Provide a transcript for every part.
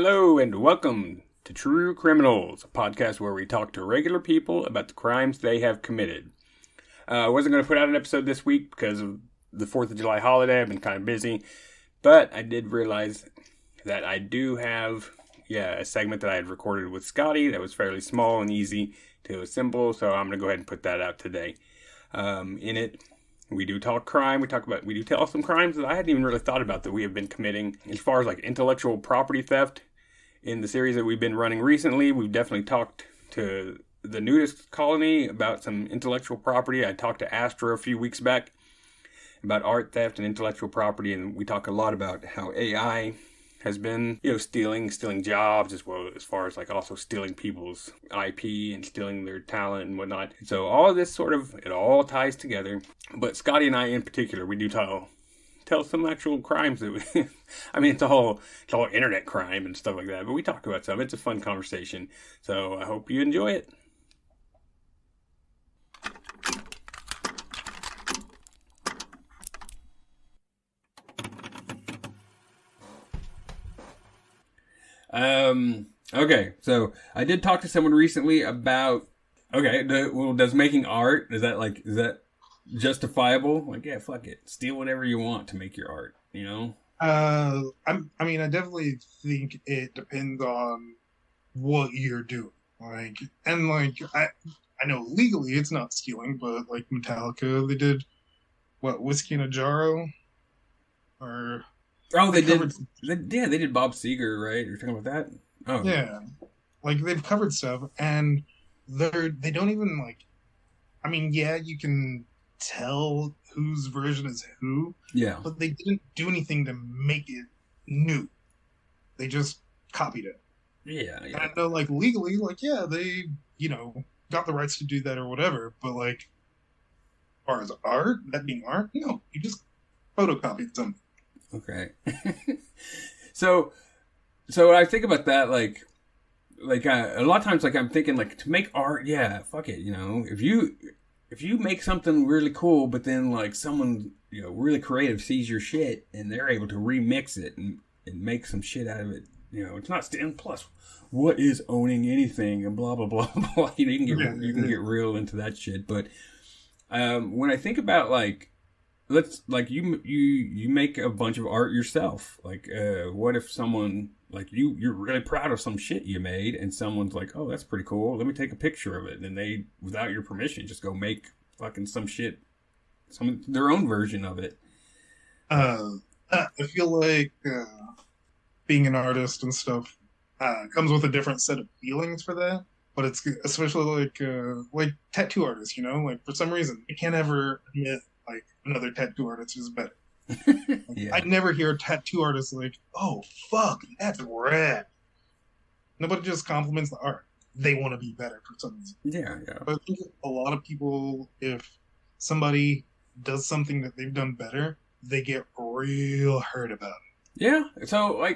Hello and welcome to True Criminals, a podcast where we talk to regular people about the crimes they have committed. I wasn't going to put out an episode this week because of the 4th of July holiday. I've been kind of busy, but I did realize that I do have a segment that I had recorded with Scotty that was fairly small and easy to assemble, so I'm going to go ahead and put that out today. In it, we do talk crime. We do tell some crimes that I hadn't even really thought about that we have been committing. As far as like intellectual property theft, in the series that we've been running recently, we've definitely talked to the nudist colony about some intellectual property. I talked to Astra a few weeks back about art theft and intellectual property, and we talk a lot about how AI has been, stealing jobs, as well as far as like also stealing people's IP and stealing their talent and whatnot. So all of this it all ties together. But Scotty and I in particular, we do tell some actual crimes that we, it's all internet crime and stuff like that, but we talk about some. It's a fun conversation. So I hope you enjoy it. Okay, so I did talk to someone recently about, does making art, is that justifiable? Like, yeah, fuck it. Steal whatever you want to make your art, I definitely think it depends on what you're doing. I know legally it's not stealing, but like Metallica, they did Whiskey in a Jarro? They did Bob Seger, right? You're talking about that? Oh. Yeah. Like, they've covered stuff, and they don't even, you can tell whose version is who. Yeah. But they didn't do anything to make it new. They just copied it. Yeah. And I know, legally, they, got the rights to do that or whatever, but, as far as art, that being art, no, you just photocopied something. Okay. So when I think about that, a lot of times, I'm thinking, to make art, yeah, fuck it, if you make something really cool, but then, someone, really creative sees your shit, and they're able to remix it and make some shit out of it, it's not, and plus, what is owning anything, and blah, blah, blah, blah, you can get real into that shit, but, when I think about, you make a bunch of art yourself. What if someone, you're really proud of some shit you made, and someone's like, oh, that's pretty cool, let me take a picture of it, and they, without your permission, just go make fucking some shit, their own version of it. I feel like being an artist and stuff comes with a different set of feelings for that, but it's especially like tattoo artists, for some reason, I can't ever admit another tattoo artist is better. Yeah. I'd never hear a tattoo artist oh, fuck, that's rad. Nobody just compliments the art. They want to be better for some reason. Yeah. But I think a lot of people, if somebody does something that they've done better, they get real hurt about it. Yeah. So, I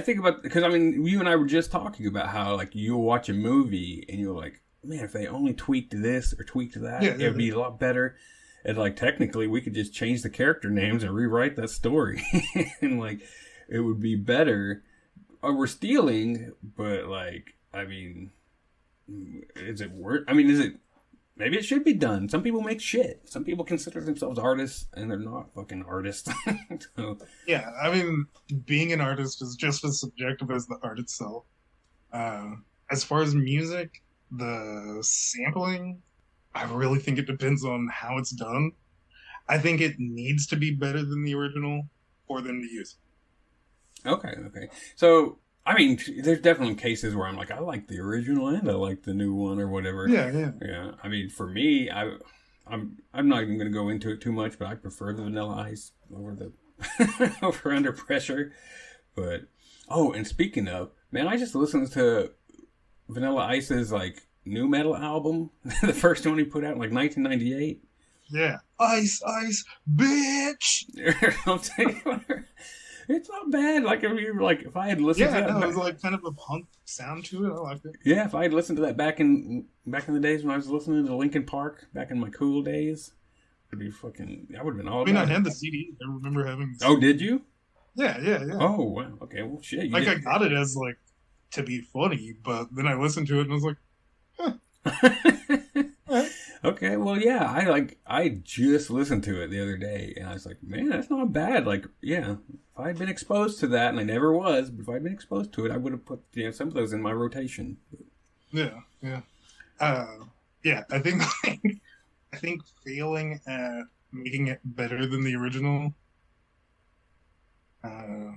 think about, because, you and I were just talking about how, you'll watch a movie and you're like, man, if they only tweaked this or tweaked that, it would be a lot better. And, technically, we could just change the character names and rewrite that story. And, it would be better. Or we're stealing, but, is it worth... Maybe it should be done. Some people make shit. Some people consider themselves artists, and they're not fucking artists. So. Yeah, being an artist is just as subjective as the art itself. As far as music, the sampling, I really think it depends on how it's done. I think it needs to be better than the original for them to use. Okay. So, there's definitely cases where I'm I like the original and I like the new one or whatever. Yeah. For me, I'm not even going to go into it too much, but I prefer the Vanilla Ice over the over Under Pressure. But, and speaking of, man, I just listened to Vanilla Ice's, new metal album, the first one he put out in 1998. Yeah. Ice, bitch! It's not bad. If I had listened to that. Yeah, it was kind of a punk sound to it. I liked it. Yeah, if I had listened to that back in the days when I was listening to Linkin Park, back in my cool days, it'd be fucking, I would have been all about I had the CD. I remember having the CD. Oh, did you? Yeah. Oh, wow. Okay, well, shit, you Like I did. got it as like to be funny, but then I listened to it and I was like, huh, all right. Okay, well, yeah, I just listened to it the other day, and I was like, man, that's not bad. Like, yeah, if I'd been exposed to that, and I never was, but if I'd been exposed to it, I would have put some of those in my rotation. Yeah. Uh, yeah, I think I think failing at making it better than the original, uh,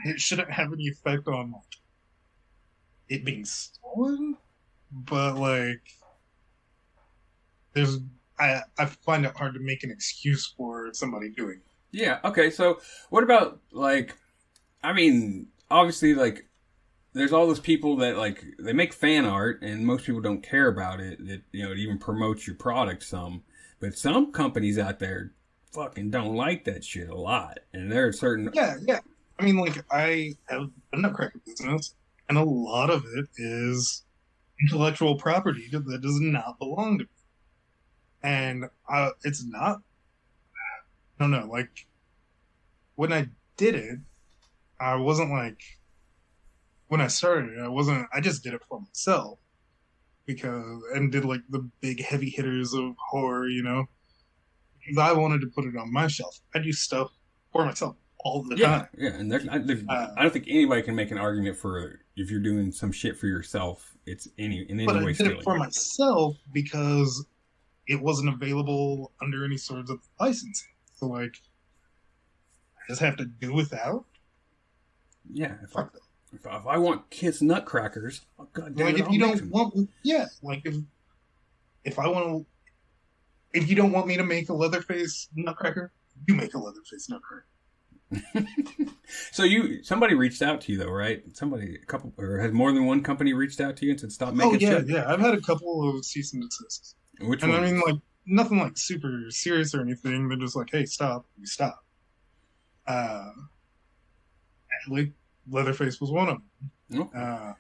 it shouldn't have any effect on like, it being stolen. But like, there's I find it hard to make an excuse for somebody doing it. Yeah. Okay. So, what about like? I mean, obviously, like, there's all those people that like they make fan art, and most people don't care about it. It it even promotes your product some, but some companies out there fucking don't like that shit a lot, and there are certain. Yeah. I mean, like I have a nutcracker business, and a lot of it is intellectual property that does not belong to me. And it's not. I don't know. Like when I did it, I wasn't like when I started it. I wasn't. I just did it for myself because and did like the big heavy hitters of horror. Because I wanted to put it on my shelf. I do stuff for myself all the Yeah, time. yeah, and Uh, I don't think anybody can make an argument for if you're doing some shit for yourself, it's in but any I way did it stealing. for myself because it wasn't available under any sorts of licensing. So like, I just have to do without. Yeah, Fuck them. if I want Kiss Nutcrackers, oh, god damn Like it, if I'll you make don't them. want, yeah. Like if I want to, if you don't want me to make a Leatherface Nutcracker, you make a Leatherface Nutcracker. So somebody reached out to you though, right? Somebody, a couple, or has more than one company reached out to you and said stop Oh making yeah, shit? yeah. I've had a couple of cease and desists, Which and I mean ones? like nothing like super serious or anything. They're just like, hey, stop, you stop. Uh, actually, Leatherface was one of them. Okay.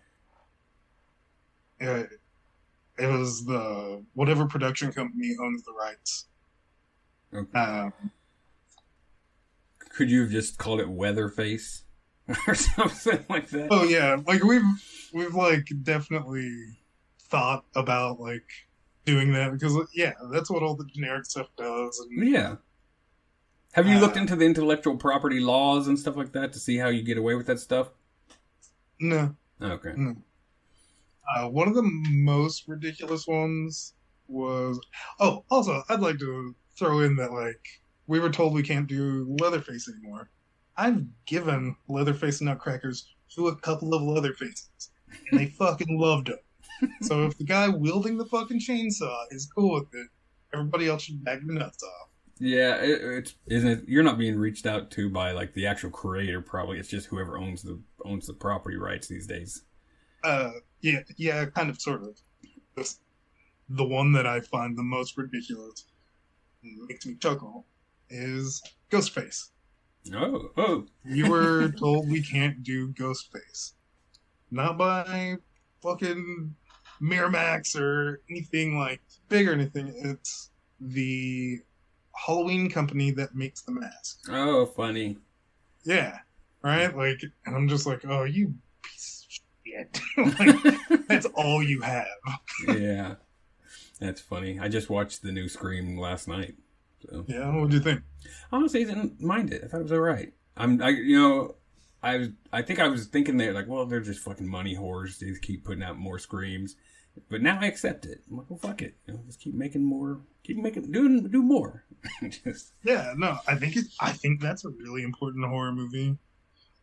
It, it was the whatever production company owns the rights. Okay. Uh, Could you have just called it Weatherface or something like that? oh yeah, like we've like definitely thought about like doing that because yeah, that's what all the generic stuff does. And Yeah. Have you looked uh, into the intellectual property laws and stuff like that to see how you get away with that stuff? no, Okay. no. One of the most ridiculous ones was oh, also I'd like to throw in that like we were told we can't do Leatherface anymore. I've given Leatherface nutcrackers to a couple of Leatherfaces, and they fucking loved them. So if the guy wielding the fucking chainsaw is cool with it, everybody else should back the nuts off. Yeah, it's isn't it? You're not being reached out to by like the actual creator. Probably it's just whoever owns the property rights these days. Uh, yeah, kind of, sort of. This, the one that I find the most ridiculous, and makes me chuckle, is Ghostface. Oh. We were told we can't do Ghostface, not by fucking Miramax or anything like big or anything. It's the Halloween company that makes the mask. Oh, funny. Yeah, right. Like, and I'm just like, oh, you piece of shit. Like, that's all you have. Yeah, that's funny. I just watched the new Scream last night. So Yeah, what do you think? honestly, I didn't mind it. I thought it was alright. I think I was thinking they're like, well, they're just fucking money whores. They just keep putting out more Screams. But now I accept it. I'm like, well, fuck it. Just keep making more. Do more. Just Yeah, no, I think that's a really important horror movie.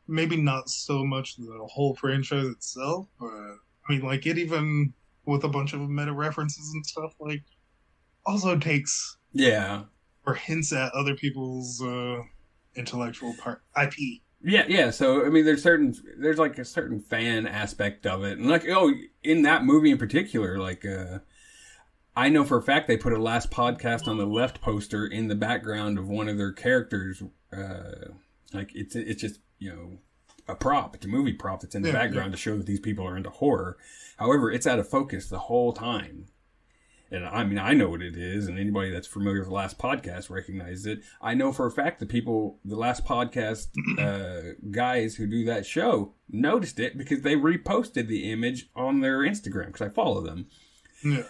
Maybe not so much the whole franchise itself, but I mean, like it even with a bunch of meta references and stuff, like also takes yeah. or hints at other people's intellectual part IP. Yeah. So I mean, there's like a certain fan aspect of it, and like in that movie in particular, like I know for a fact they put a last podcast on the left poster in the background of one of their characters. Like it's just a prop. It's a movie prop that's in the background to show that these people are into horror. However, it's out of focus the whole time. And I mean, I know what it is, and anybody that's familiar with the last podcast recognizes it. I know for a fact that the last podcast guys who do that show noticed it because they reposted the image on their Instagram, because I follow them. Yeah.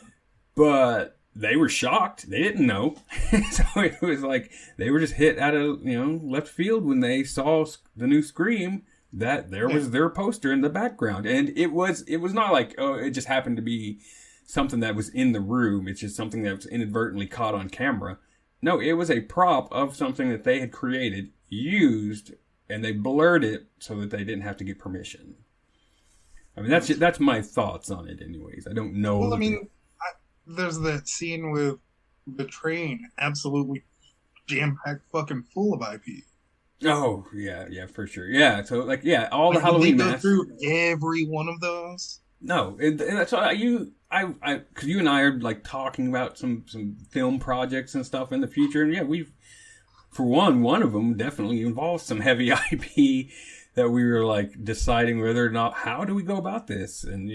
But they were shocked. They didn't know. So it was like they were just hit out of, left field when they saw the new Scream, that there was their poster in the background. And it was not like, oh, it just happened to be something that was in the room. It's just something that was inadvertently caught on camera. No, it was a prop of something that they had created, used, and they blurred it so that they didn't have to get permission. I mean, that's my thoughts on it anyways. I don't know. Well, I mean, there's that scene with the train absolutely jam-packed fucking full of IP. Oh, yeah, for sure. Yeah, so, like, yeah, all the Halloween masks. They go through every one of those? No, and that's why because you and I are, like, talking about some film projects and stuff in the future, and yeah, for one of them definitely involves some heavy IP that we were, like, deciding whether or not, how do we go about this? And,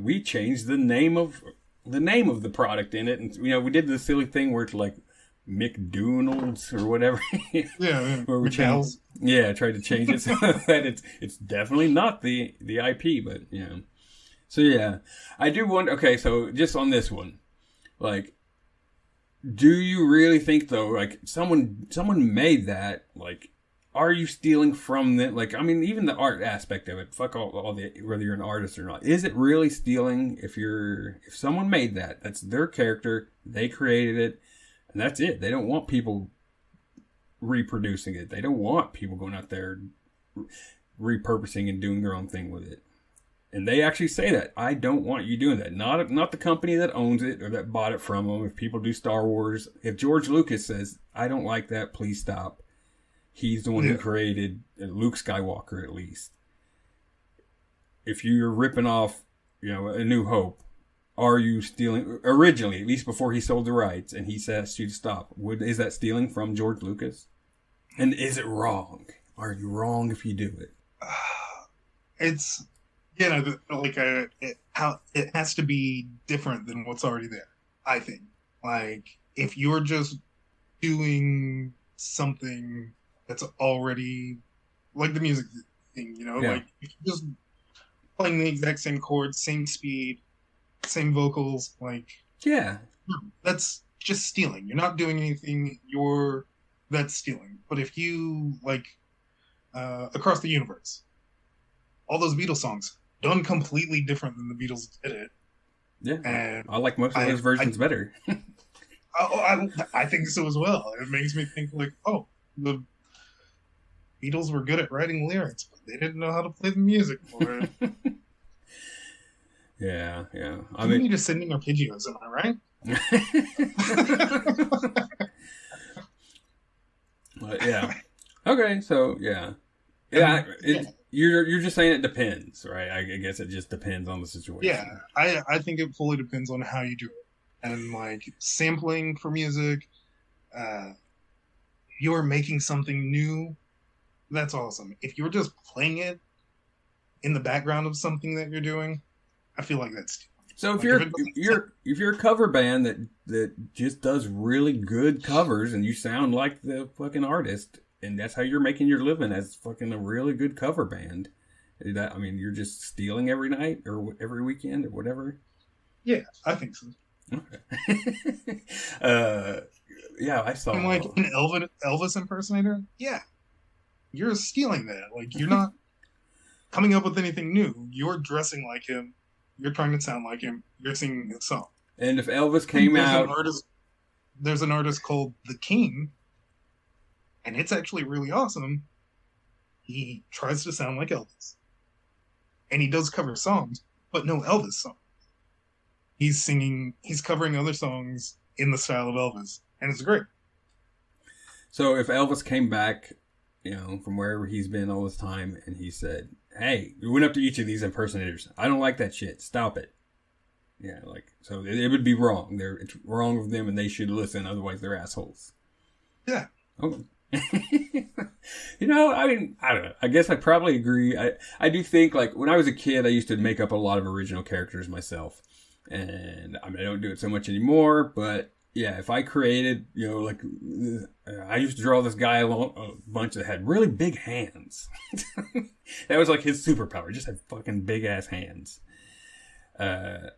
we changed the name of the product in it, and, we did the silly thing where it's, like, McDonald's or whatever. Yeah. Where we tried to change it so that it's definitely not the IP, but So yeah, I do wonder. Okay, so just on this one, like, do you really think though, like someone made that? Like, are you stealing from them? Like, I mean, even the art aspect of it. Fuck all the whether you're an artist or not. Is it really stealing if someone made that? That's their character. They created it. And that's it. They don't want people reproducing it. They don't want people going out there repurposing and doing their own thing with it. And they actually say that. I don't want you doing that. Not the company that owns it or that bought it from them. If people do Star Wars, if George Lucas says, I don't like that, please stop. He's the one who created Luke Skywalker, at least. If you're ripping off, A New Hope, are you stealing, originally, at least before he sold the rights, and he says you to stop? Is that stealing from George Lucas? And is it wrong? Are you wrong if you do it? It's, it has to be different than what's already there, I think. Like, if you're just doing something that's already, like the music thing, like, if you're just playing the exact same chords, same speed, same vocals, like, that's just stealing. You're not doing anything. That's stealing. But if you, like, Across the Universe, all those Beatles songs done completely different than the Beatles did it. Yeah, and I like most of those versions better. I think so as well. It makes me think, like, oh, the Beatles were good at writing lyrics, but they didn't know how to play the music for it. Yeah. I mean, need to send in arpeggios, am I right? But yeah. Okay, so yeah. You're just saying it depends, right? I guess it just depends on the situation. Yeah, I think it fully depends on how you do it. And, like, sampling for music, you're making something new, that's awesome. If you're just playing it in the background of something that you're doing, I feel like that's stealing. So if you're a cover band that just does really good covers and you sound like the fucking artist, and that's how you're making your living as fucking a really good cover band, you're just stealing every night or every weekend or whatever. Yeah, I think so. Okay. I saw. I'm like an Elvis impersonator. Yeah, you're stealing that. Like, you're not coming up with anything new. You're dressing like him. You're trying to sound like him. You're singing his song. And if Elvis came out... There's an artist called The King, and it's actually really awesome. He tries to sound like Elvis. And he does cover songs, but no Elvis song. He's covering other songs in the style of Elvis, and it's great. So if Elvis came back, from wherever he's been all this time, and he said, hey, we went up to each of these impersonators. I don't like that shit. Stop it. Yeah, so it would be wrong. It's wrong with them, and they should listen. Otherwise, they're assholes. Yeah. Oh. I don't know. I guess I probably agree. I do think, like, when I was a kid, I used to make up a lot of original characters myself. And I mean, I don't do it so much anymore, but yeah, if I created, like, I used to draw this guy a bunch that had really big hands. That was like his superpower, just had fucking big ass hands. If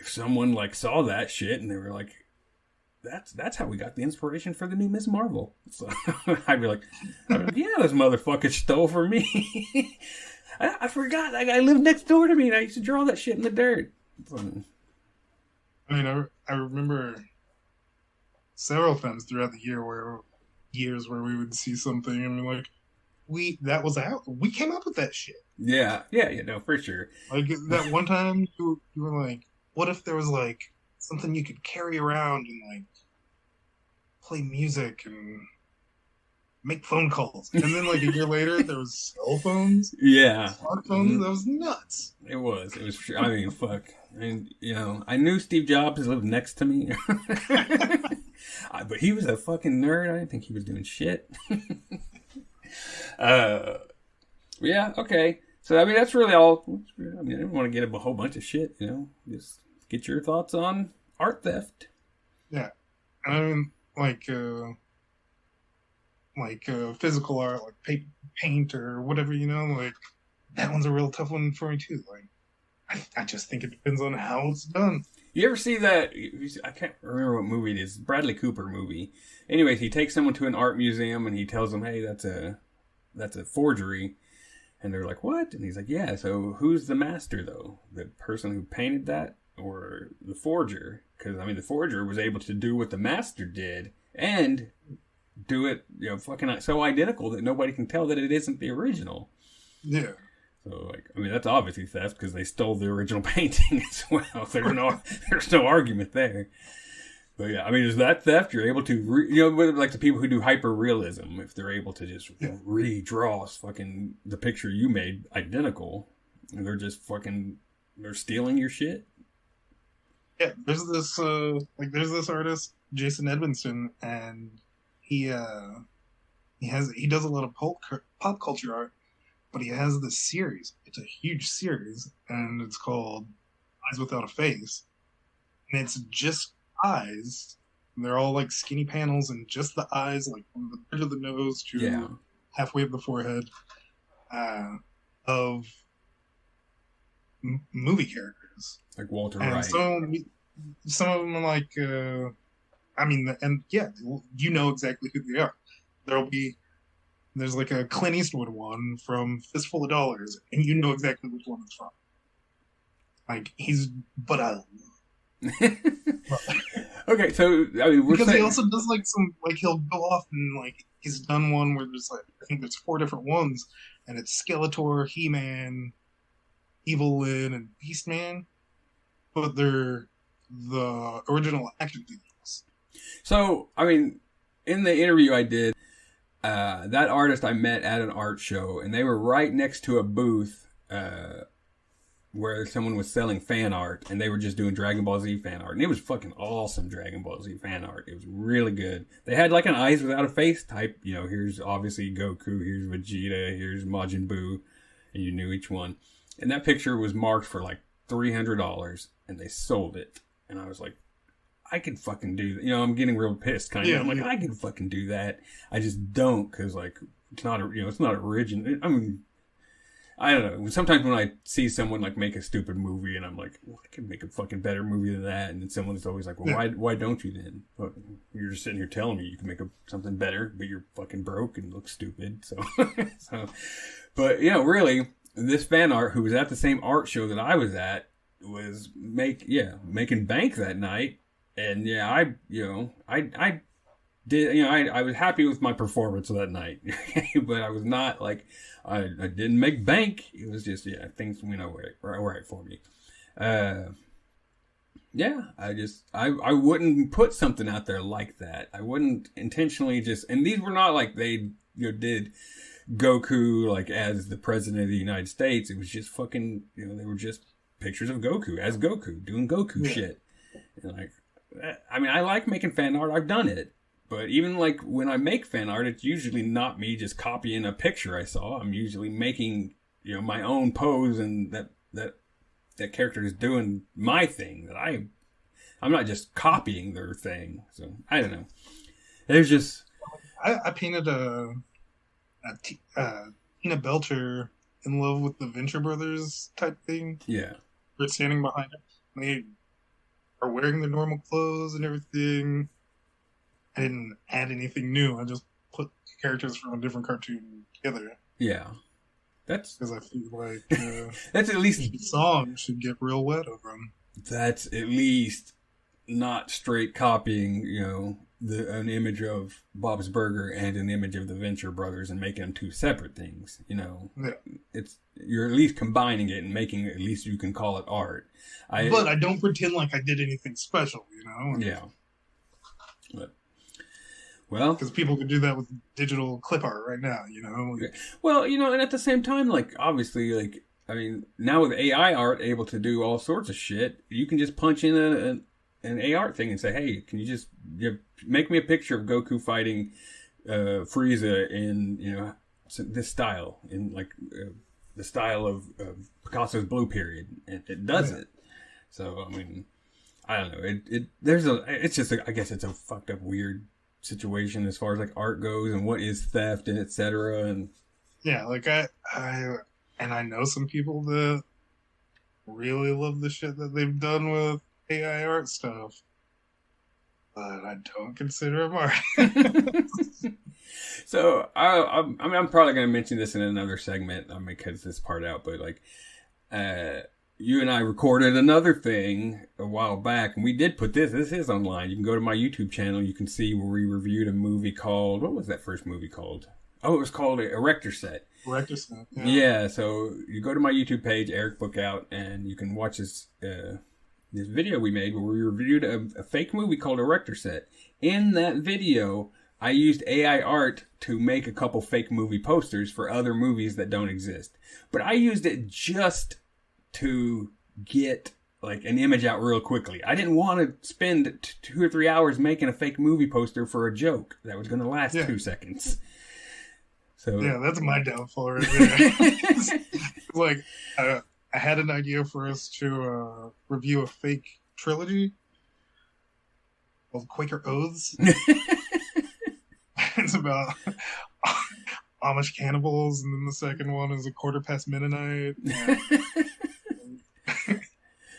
someone like saw that shit and they were like, that's how we got the inspiration for the new Miss Marvel. So I'd be like, yeah, this motherfucker stole from me. I forgot that guy lived next door to me and I used to draw that shit in the dirt. I mean, I remember several times throughout the years where we would see something and be like, that was out. We came up with that shit. Yeah, no, for sure. Like that one time you were like, what if there was like something you could carry around and like play music and make phone calls? And then like a year later there was cell phones. Yeah. Smartphones. That was nuts. It was. I mean, fuck. And, I knew Steve Jobs lived next to me. But he was a fucking nerd. I didn't think he was doing shit. Yeah, okay. So, I mean, that's really all. I mean, I don't want to get a whole bunch of shit, Just get your thoughts on art theft. Yeah. I mean, like physical art, like paint or whatever, like that one's a real tough one for me too. Like, I just think it depends on how it's done. You ever see that? I can't remember what movie it is. Bradley Cooper movie. Anyways, he takes someone to an art museum and he tells them, "Hey, that's a forgery." And they're like, "What?" And he's like, "Yeah. So who's the master, though? The person who painted that, or the forger? Because I mean, the forger was able to do what the master did and do it, fucking so identical that nobody can tell that it isn't the original." Yeah. So, like, I mean, that's obviously theft because they stole the original painting as well. There's no argument there. But yeah, I mean, is that theft? You're able to, like the people who do hyper realism, if they're able to just redraw fucking the picture you made identical, and they're just fucking, they're stealing your shit. Yeah, there's this artist, Jason Edmondson, and he does a lot of pop culture art. But he has this series. It's a huge series, and it's called Eyes Without a Face. And it's just eyes. And they're all like skinny panels, and just the eyes, like from the bridge of the nose to halfway up the forehead, of movie characters. Like Walter and Wright. Some of them are like, you know exactly who they are. There's like a Clint Eastwood one from Fistful of Dollars, and you know exactly which one it's from. Like, but I Okay, so, I mean, he also does like he'll go off and like, he's done one where there's like, I think there's 4 different ones, and it's Skeletor, He-Man, Evil Lyn, and Beastman, but they're the original action figures. So, I mean, in the interview I did, that artist I met at an art show, and they were right next to a booth where someone was selling fan art, and they were just doing Dragon Ball Z fan art, and it was fucking awesome Dragon Ball Z fan art. It was really good. They had like an Eyes Without a Face type, here's obviously Goku, here's Vegeta, here's Majin Buu, and you knew each one. And that picture was marked for like $300, and they sold it. And I was like, I can fucking do that. I'm getting real pissed kind of. Yeah, I'm like, I can fucking do that. I just don't, because like, it's not original. I mean, I don't know. Sometimes when I see someone like make a stupid movie and I'm like, well, I can make a fucking better movie than that. And then someone's always like, well, why don't you then? Well, you're just sitting here telling me you can make something better, but you're fucking broke and look stupid. So, but really, this fan art who was at the same art show that I was at was making bank that night. And I did, I was happy with my performance that night, but I was not like, I didn't make bank. It was just, things went right for me. I wouldn't put something out there like that. I wouldn't intentionally and these were not like they, did Goku like as the president of the United States. It was just fucking, they were just pictures of Goku as Goku doing Goku shit. And like, I mean, I like making fan art. I've done it. But even like when I make fan art, it's usually not me just copying a picture I saw. I'm usually making, my own pose and that that character is doing my thing, that I'm not just copying their thing. So I don't know. There's just I painted Tina Belcher in love with the Venture Brothers type thing. Yeah. We're standing behind it. They are wearing their normal clothes and everything. I didn't add anything new. I just put characters from a different cartoon together. Yeah. That's because I feel like that's at least the song should get real wet over them. That's at least not straight copying, an image of Bob's Burger and an image of the Venture Brothers and making them two separate things. Yeah. You're at least combining it and making at least you can call it art. But I don't pretend like I did anything special, Yeah. But, well, because people could do that with digital clip art right now, Well, and at the same time, obviously, now with AI art able to do all sorts of shit, you can just punch in an AI thing and say, hey, can you just make me a picture of Goku fighting Frieza in, this style, in the style of Picasso's Blue Period, and it does it. So, I don't know. I guess it's a fucked up weird situation as far as art goes and what is theft and etc. And yeah, I know some people that really love the shit that they've done with AI art stuff, but I don't consider them art. So I'm probably going to mention this in another segment. Because this part out, but you and I recorded another thing a while back, and we did put this. This is online. You can go to my YouTube channel. You can see where we reviewed a movie called, what was that first movie called? Oh, it was called Erector Set. Erector Set, yeah. Yeah, so you go to my YouTube page, Eric Bookout, and you can watch this video we made where we reviewed a fake movie called Erector Set. In that video, I used AI art to make a couple fake movie posters for other movies that don't exist. But I used it just to get an image out real quickly. I didn't want to spend 2 or 3 hours making a fake movie poster for a joke that was going to last 2 seconds. So yeah, that's my downfall right there. I had an idea for us to review a fake trilogy called Quaker Oaths. It's about Amish cannibals, and then the second one is A Quarter Past Mennonite.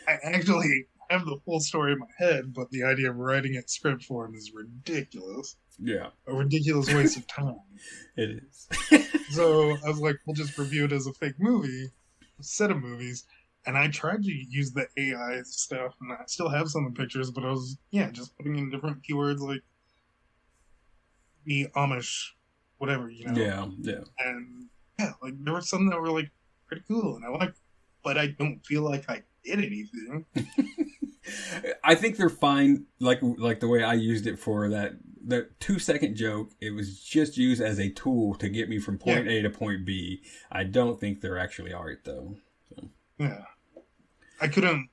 I actually have the full story in my head, but the idea of writing it script form is ridiculous. Yeah. A ridiculous waste of time. It is. So I was like, we'll just review it as a fake movie, a set of movies. And I tried to use the AI stuff, and I still have some of the pictures, but I was, just putting in different keywords like the Amish, whatever, Yeah, yeah. And there were some that were pretty cool, and I liked, but I don't feel like I did anything. I think they're fine, like the way I used it for the 2-second joke. It was just used as a tool to get me from point A to point B. I don't think they're actually art, though. So. Yeah. I couldn't,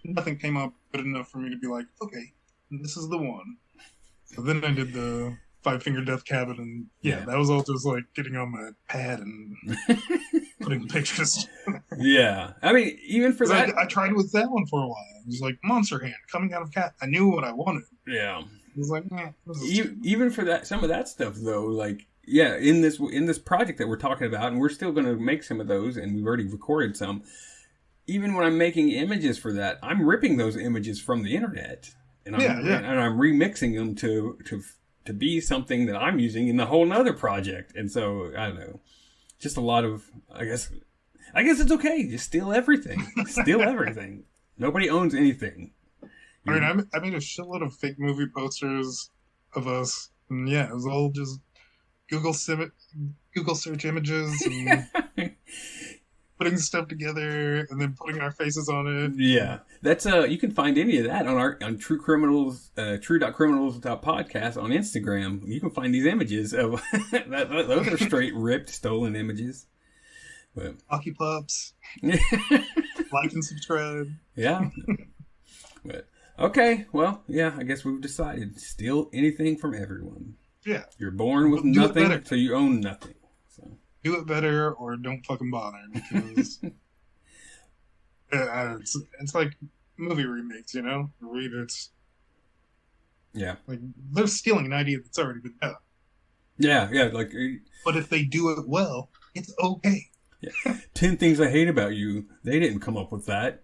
nothing came up good enough for me to be like, okay, this is the one. So then I did the 5-Finger Death Cabin, and that was all just getting on my pad and putting pictures. Yeah. Even for that. I tried with that one for a while. It was Monster Hand coming out of cat. I knew what I wanted. Yeah. It was even for that, some of that stuff though, in this project that we're talking about, and we're still going to make some of those, and we've already recorded some. Even when I'm making images for that, I'm ripping those images from the internet, and I'm remixing them to be something that I'm using in a whole nother project. And so I don't know, just a lot of I guess it's okay. Just steal everything. Steal everything. Nobody owns anything. I made a shitload of fake movie posters of us, and it was all just Google search images and putting stuff together and then putting our faces on it. Yeah, that's you can find any of that on True Criminals, true.criminals.podcast on Instagram. You can find these images of those are straight ripped, stolen images. But Hockey Pups, like and subscribe. Yeah, but. Okay, well, I guess we've decided. Steal anything from everyone. Yeah. You're born with nothing, so you own nothing. So. Do it better or don't fucking bother. Because It's like movie remakes, you know? It's Yeah. like they're stealing an idea that's already been done. Yeah, like, But if they do it well, it's okay. yeah. 10 Things I Hate About You. They didn't come up with that.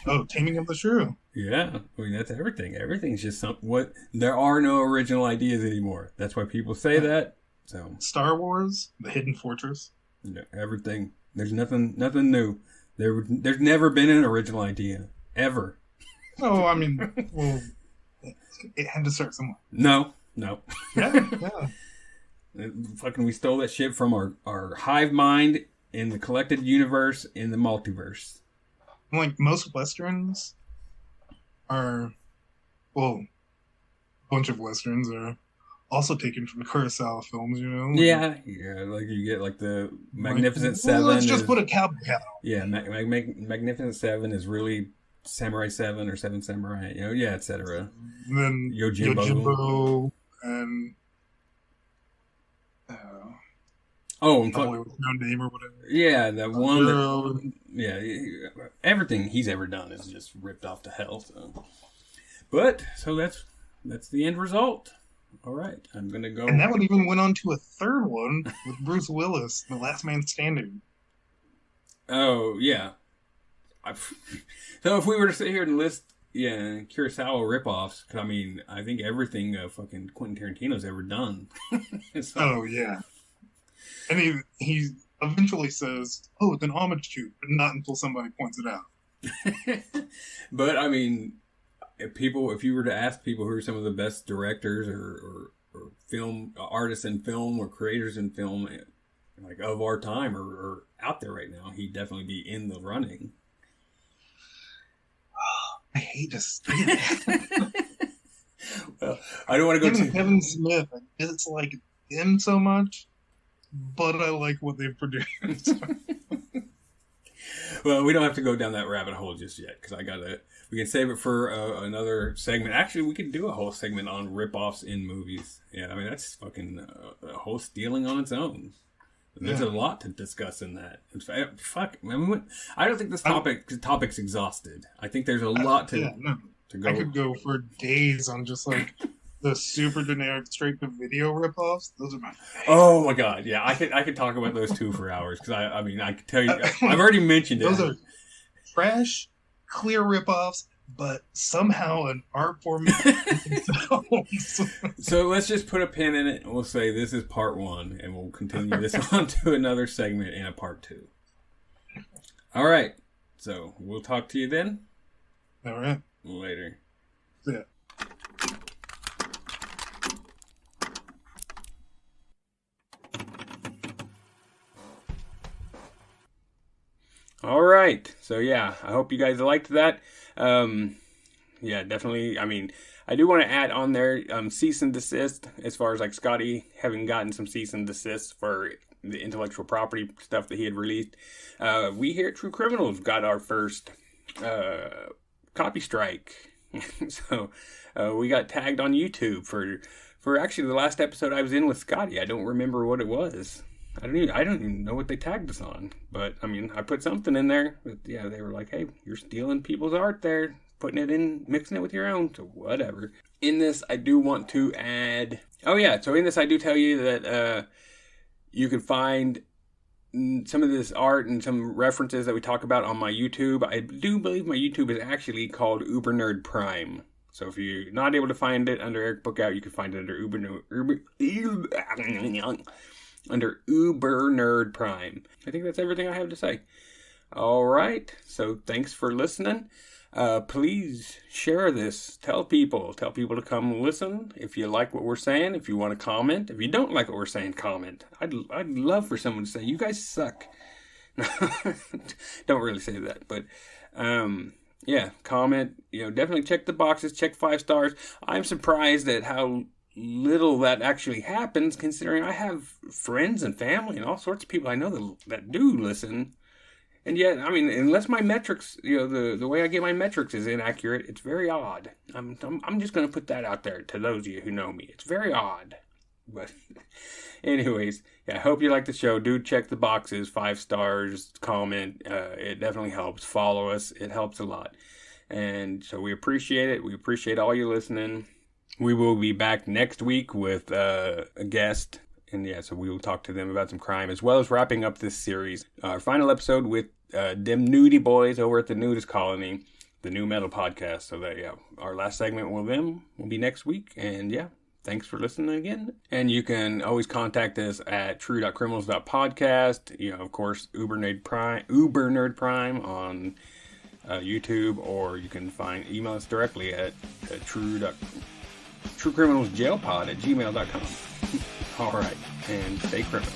Oh, Taming of the Shrew. Yeah, I mean, that's everything. Everything's just there are no original ideas anymore. That's why people say that. So Star Wars, The Hidden Fortress. yeah, everything. There's nothing new. There's never been an original idea. Ever. Oh, I mean, well, it had to start somewhere. No. Yeah. Fucking, we stole that shit from our hive mind in the collected universe in the multiverse. Like, most Westerns are, well, a bunch of Westerns are also taken from the Kurosawa films, you know? Yeah, like you get like the Magnificent Seven. Let's just put a cowboy hat on. Yeah, Magnificent Seven is really Samurai 7 or Seven Samurai, yeah, etc. And then Yojimbo and and Boy with No Name or whatever. Yeah, that one. Everything he's ever done is just ripped off to hell. So that's the end result. All right, I'm gonna go. And that one even went on to a third one with Bruce Willis, The Last Man Standing. Oh yeah. So if we were to sit here and list, Kurosawa ripoffs, I mean, I think everything fucking Quentin Tarantino's ever done. Oh yeah. And he eventually says, "Oh, it's an homage to," but not until somebody points it out. But I mean, if you were to ask people who are some of the best directors or film artists in film or creators in film, like of our time or out there right now, he'd definitely be in the running. I hate to say it. Well, I don't want to go to Kevin Smith. I dislike him so much, but I like what they've produced. Well, we don't have to go down that rabbit hole just yet, because we can save it for another segment. Actually, we could do a whole segment on ripoffs in movies. Yeah, I mean, that's fucking a whole stealing on its own. There's a lot to discuss in that. Fuck, I mean, I don't think this topic's exhausted. I think there's a lot to go. I could go for days on just like the super generic straight-to-video ripoffs. Those are my favorite. Oh my god, yeah, I could talk about those two for hours, because I mean, I could tell you, I've already mentioned it. Those are trash, clear ripoffs, but somehow an art form. So let's just put a pin in it, and we'll say this is part 1, and we'll continue this on to another segment in a part 2. All right, so we'll talk to you then. All right. Later. See ya. All right. So yeah, I hope you guys liked that. Yeah, definitely. I mean, I do want to add on there cease and desist, as far as like Scotty having gotten some cease and desist for the intellectual property stuff that he had released. We here at True Criminals got our first copy strike. So we got tagged on YouTube for actually the last episode I was in with Scotty. I don't remember what it was. I don't even know what they tagged us on. But I mean, I put something in there. But yeah, they were like, "Hey, you're stealing people's art there, putting it in, mixing it with your own." So whatever. In this, I do want to add. Oh yeah, so in this, I do tell you that you can find some of this art and some references that we talk about on my YouTube. I do believe my YouTube is actually called Uber Nerd Prime. So if you're not able to find it under Eric Bookout, you can find it under Uber Nerd Prime. I think that's everything I have to say. All right. So thanks for listening. Please share this. Tell people to come listen. If you like what we're saying, if you want to comment, if you don't like what we're saying, comment. I'd love for someone to say, "You guys suck." Don't really say that, but yeah, comment. Definitely check the boxes. Check 5 stars. I'm surprised at how little that actually happens, considering I have friends and family and all sorts of people I know that do listen. And yet, I mean, unless my metrics, the way I get my metrics is inaccurate, it's very odd. I'm just going to put that out there to those of you who know me. It's very odd. But anyways, yeah, I hope you like the show. Do check the boxes, 5 stars, comment. It definitely helps. Follow us. It helps a lot. And so we appreciate it. We appreciate all you listening. We will be back next week with a guest. And yeah, so we will talk to them about some crime, as well as wrapping up this series. Our final episode with them nudie boys over at the Nudist Colony, the New Metal Podcast. So that, yeah, our last segment with them will be next week. And yeah, thanks for listening again. And you can always contact us at true.criminals.podcast. You know, of course, Uber Nerd Prime on YouTube, or you can email us directly at truecriminalsjailpod@gmail.com. All right, and stay criminal.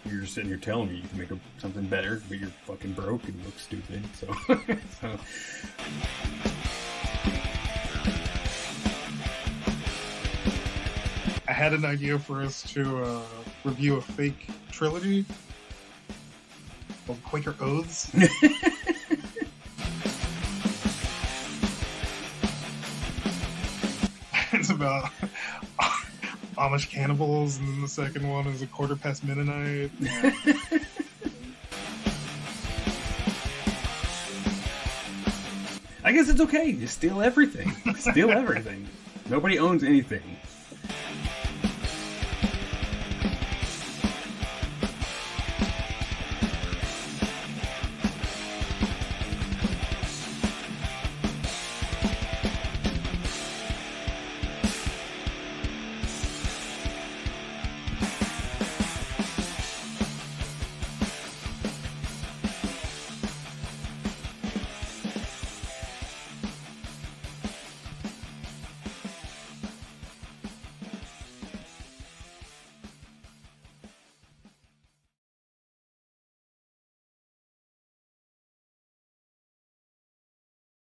You're just sitting here telling me you can make something better, but you're fucking broke and look stupid. So. I had an idea for us to review a fake trilogy called Quaker Oaths. It's about Amish cannibals, and then the second one is a quarter past Mennonite. I guess it's okay. Just steal everything. Steal everything. Nobody owns anything.